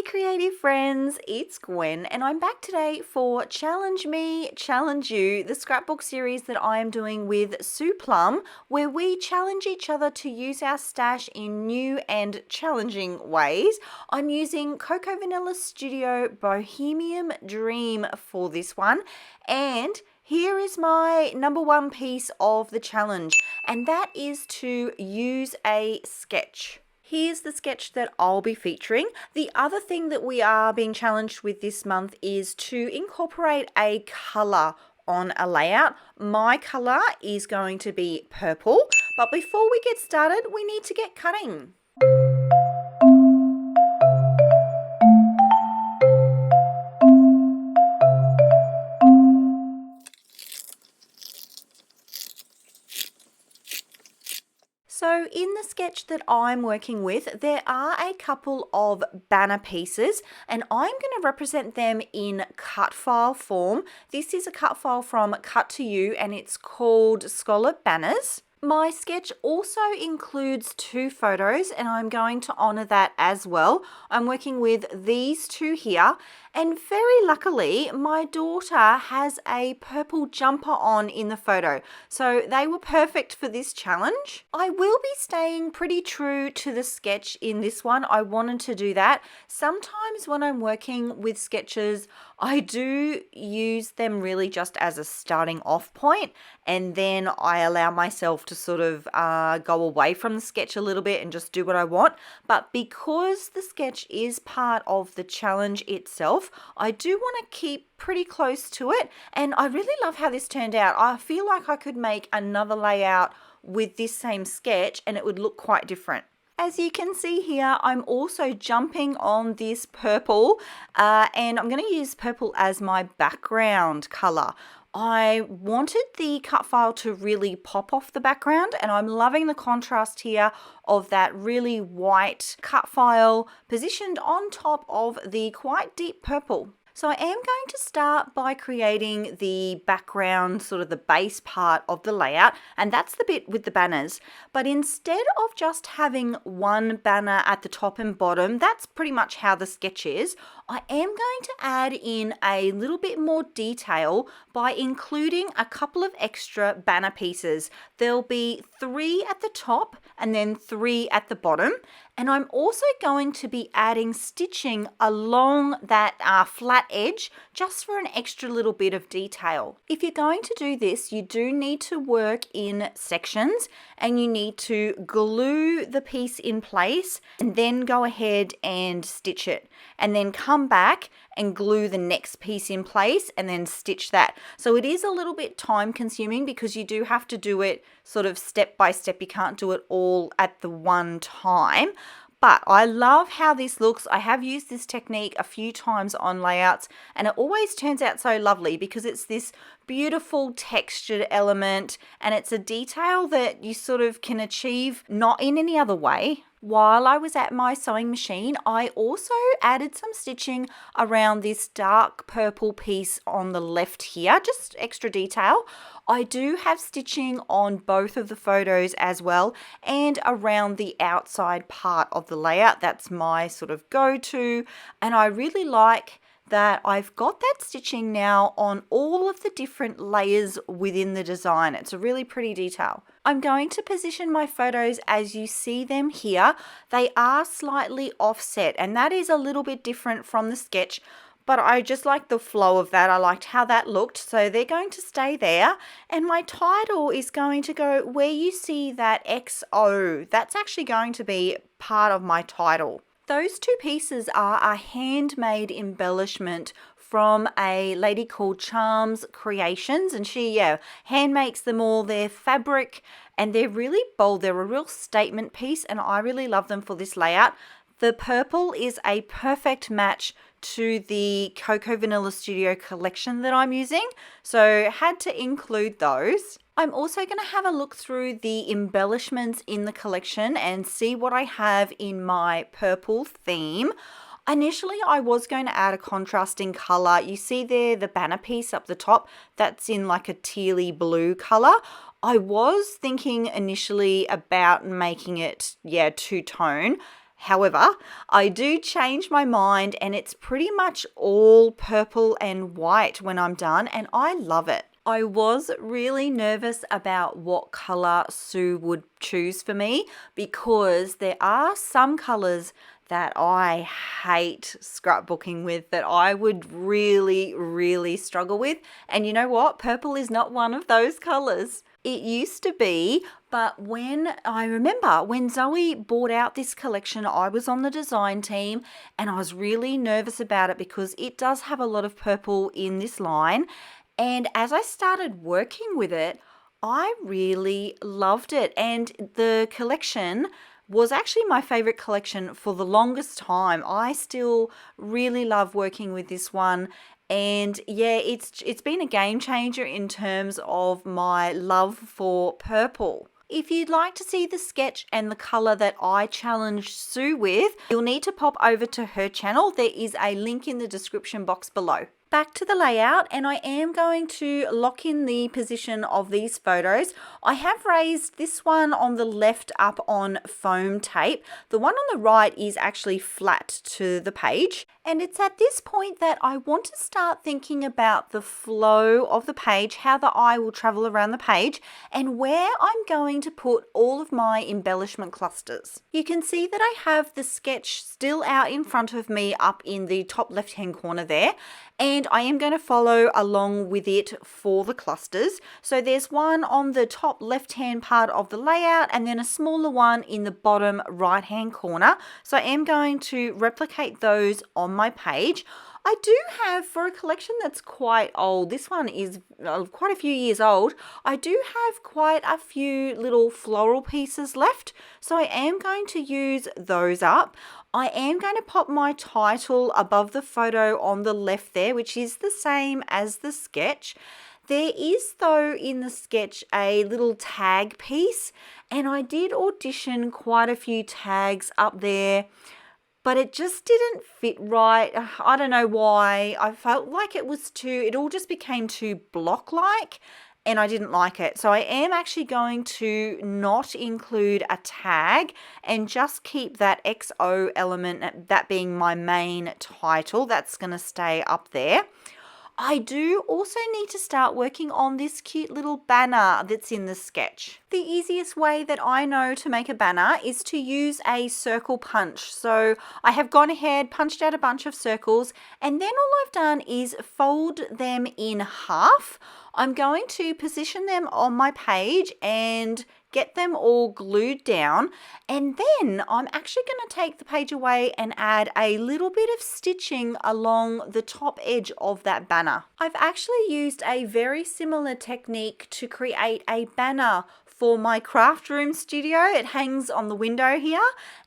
Hey creative friends, it's Gwen and I'm back today for Challenge Me, Challenge You, the scrapbook series that I am doing with Sue Plum, where we challenge each other to use our stash in new and challenging ways. I'm using Cocoa Vanilla Studio Bohemian Dream for this one, and here is my number one piece of the challenge, and that is to use a sketch. Here's the sketch that I'll be featuring. The other thing that we are being challenged with this month is to incorporate a colour on a layout. My colour is going to be purple, but before we get started, we need to get cutting. So in the sketch that I'm working with, there are a couple of banner pieces and I'm going to represent them in cut file form. This is a cut file from Cut to You and it's called Scallop Banners. My sketch also includes two photos and I'm going to honour that as well. I'm working with these two here, and very luckily my daughter has a purple jumper on in the photo, so they were perfect for this challenge. I will be staying pretty true to the sketch in this one. I wanted to do that. Sometimes when I'm working with sketches, I do use them really just as a starting off point, and then I allow myself to sort of go away from the sketch a little bit and just do what I want. But because the sketch is part of the challenge itself, I do want to keep pretty close to it, and I really love how this turned out. I feel like I could make another layout with this same sketch and it would look quite different. As you can see here, I'm also jumping on this purple and I'm going to use purple as my background color. I wanted the cut file to really pop off the background, and I'm loving the contrast here of that really white cut file positioned on top of the quite deep purple. So I am going to start by creating the background, sort of the base part of the layout, and that's the bit with the banners. But instead of just having one banner at the top and bottom, that's pretty much how the sketch is, I am going to add in a little bit more detail by including a couple of extra banner pieces. There'll be 3 at the top and then 3 at the bottom. And I'm also going to be adding stitching along that flat edge just for an extra little bit of detail. If you're going to do this, you do need to work in sections and you need to glue the piece in place and then go ahead and stitch it, and then come back and glue the next piece in place and then stitch that. So it is a little bit time consuming because you do have to do it sort of step by step. You can't do it all at the one time. But I love how this looks. I have used this technique a few times on layouts and it always turns out so lovely because it's this beautiful textured element and it's a detail that you sort of can achieve not in any other way. While I was at my sewing machine, I also added some stitching around this dark purple piece on the left here, just extra detail. I do have stitching on both of the photos as well and around the outside part of the layout. That's my sort of go-to, and I really like that I've got that stitching now on all of the different layers within the design. It's a really pretty detail. I'm going to position my photos as you see them here. They are slightly offset and that is a little bit different from the sketch, but I just like the flow of that. I liked how that looked, so they're going to stay there. And my title is going to go where you see that XO. That's actually going to be part of my title. Those two pieces are a handmade embellishment from a lady called Charms Creations, and she hand makes them all. They're fabric and they're really bold. They're a real statement piece and I really love them for this layout. The purple is a perfect match to the Cocoa Vanilla Studio collection that I'm using, so had to include those. I'm also going to have a look through the embellishments in the collection and see what I have in my purple theme. Initially, I was going to add a contrasting color. You see there the banner piece up the top, that's in like a tealy blue color. I was thinking initially about making it, two-tone. However, I do change my mind and it's pretty much all purple and white when I'm done, and I love it. I was really nervous about what color Sue would choose for me because there are some colors that I hate scrapbooking with, that I would really, really struggle with. And you know what? Purple is not one of those colors. It used to be, but when I remember when Zoe bought out this collection, I was on the design team and I was really nervous about it because it does have a lot of purple in this line. And as I started working with it, I really loved it. And the collection was actually my favorite collection for the longest time. I still really love working with this one. And yeah, it's been a game changer in terms of my love for purple. If you'd like to see the sketch and the colour that I challenged Sue with, you'll need to pop over to her channel. There is a link in the description box below. Back to the layout, and I am going to lock in the position of these photos. I have raised this one on the left up on foam tape. The one on the right is actually flat to the page. And it's at this point that I want to start thinking about the flow of the page, how the eye will travel around the page, and where I'm going to put all of my embellishment clusters. You can see that I have the sketch still out in front of me up in the top left-hand corner there. And I am going to follow along with it for the clusters. So there's one on the top left-hand part of the layout and then a smaller one in the bottom right-hand corner. So I am going to replicate those on my page. I do have, for a collection that's quite old, this one is quite a few years old, I do have quite a few little floral pieces left. So I am going to use those up. I am going to pop my title above the photo on the left there, which is the same as the sketch. There is, though, in the sketch a little tag piece, and I did audition quite a few tags up there, but it just didn't fit right. I don't know why. I felt like it all just became too block-like, and I didn't like it. So I am actually going to not include a tag and just keep that XO element, that being my main title. That's going to stay up there. I do also need to start working on this cute little banner that's in the sketch. The easiest way that I know to make a banner is to use a circle punch. So I have gone ahead, punched out a bunch of circles, and then all I've done is fold them in half. I'm going to position them on my page and get them all glued down, and then I'm actually going to take the page away and add a little bit of stitching along the top edge of that banner. I've actually used a very similar technique to create a banner for my craft room studio. It hangs on the window here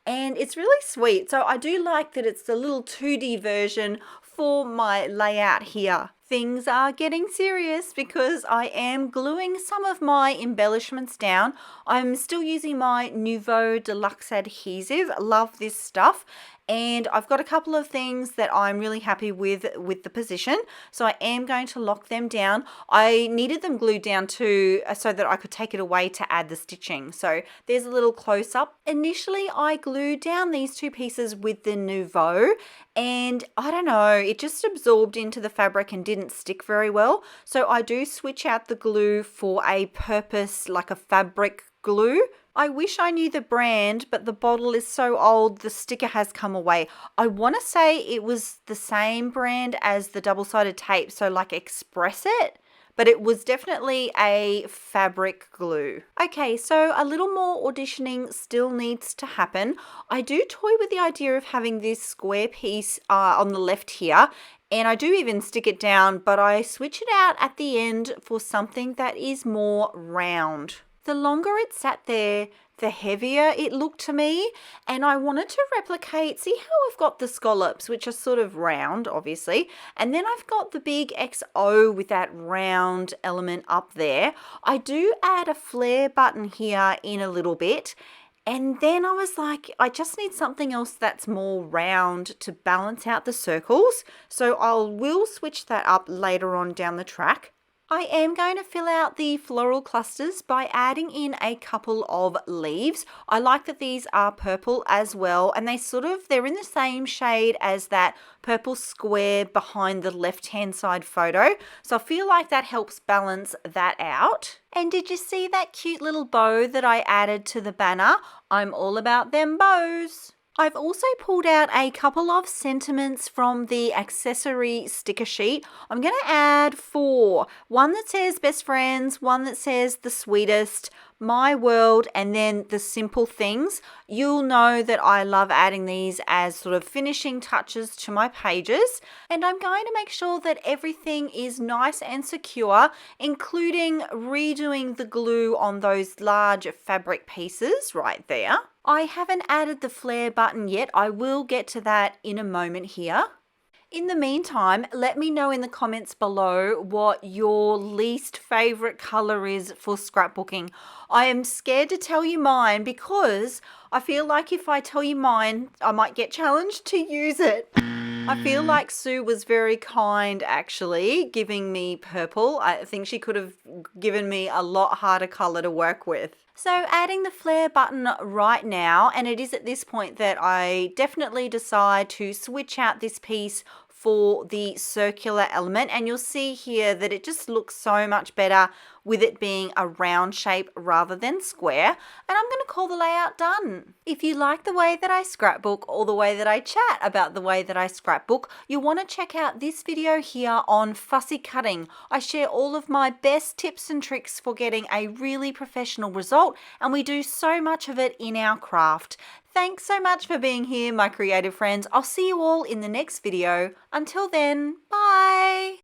and it's really sweet. So I do like that it's the little 2D version for my layout here. Things are getting serious because I am gluing some of my embellishments down. I'm still using my Nouveau Deluxe adhesive. Love this stuff. And I've got a couple of things that I'm really happy with the position. So I am going to lock them down. I needed them glued down too so that I could take it away to add the stitching. So there's a little close up. Initially, I glued down these two pieces with the Nouveau, and I don't know, it just absorbed into the fabric and didn't stick very well. So I do switch out the glue for a purpose, like a fabric glue. I wish I knew the brand, but the bottle is so old, the sticker has come away. I want to say it was the same brand as the double-sided tape, so like Express It, but it was definitely a fabric glue. Okay, so a little more auditioning still needs to happen. I do toy with the idea of having this square piece on the left here, and I do even stick it down, but I switch it out at the end for something that is more round. The longer it sat there, the heavier it looked to me, and I wanted to replicate, see how I've got the scallops, which are sort of round, obviously, and then I've got the big XO with that round element up there. I do add a flare button here in a little bit, and then I was like, I just need something else that's more round to balance out the circles, so will switch that up later on down the track. I am going to fill out the floral clusters by adding in a couple of leaves. I like that these are purple as well, and they're in the same shade as that purple square behind the left-hand side photo. So I feel like that helps balance that out. And did you see that cute little bow that I added to the banner? I'm all about them bows. I've also pulled out a couple of sentiments from the accessory sticker sheet. I'm going to add 4. One that says best friends, one that says the sweetest, my world, and then the simple things. You'll know that I love adding these as sort of finishing touches to my pages. And I'm going to make sure that everything is nice and secure, including redoing the glue on those large fabric pieces right there. I haven't added the flare button yet. I will get to that in a moment here. In the meantime, let me know in the comments below what your least favorite color is for scrapbooking. I am scared to tell you mine because I feel like if I tell you mine, I might get challenged to use it. I feel like Sue was very kind actually, giving me purple. I think she could have given me a lot harder color to work with. So adding the flare button right now, and it is at this point that I definitely decide to switch out this piece for the circular element, and you'll see here that it just looks so much better with it being a round shape rather than square, and I'm going to call the layout done. If you like the way that I scrapbook or the way that I chat about the way that I scrapbook, you'll want to check out this video here on fussy cutting. I share all of my best tips and tricks for getting a really professional result, and we do so much of it in our craft. Thanks so much for being here, my creative friends. I'll see you all in the next video. Until then, bye!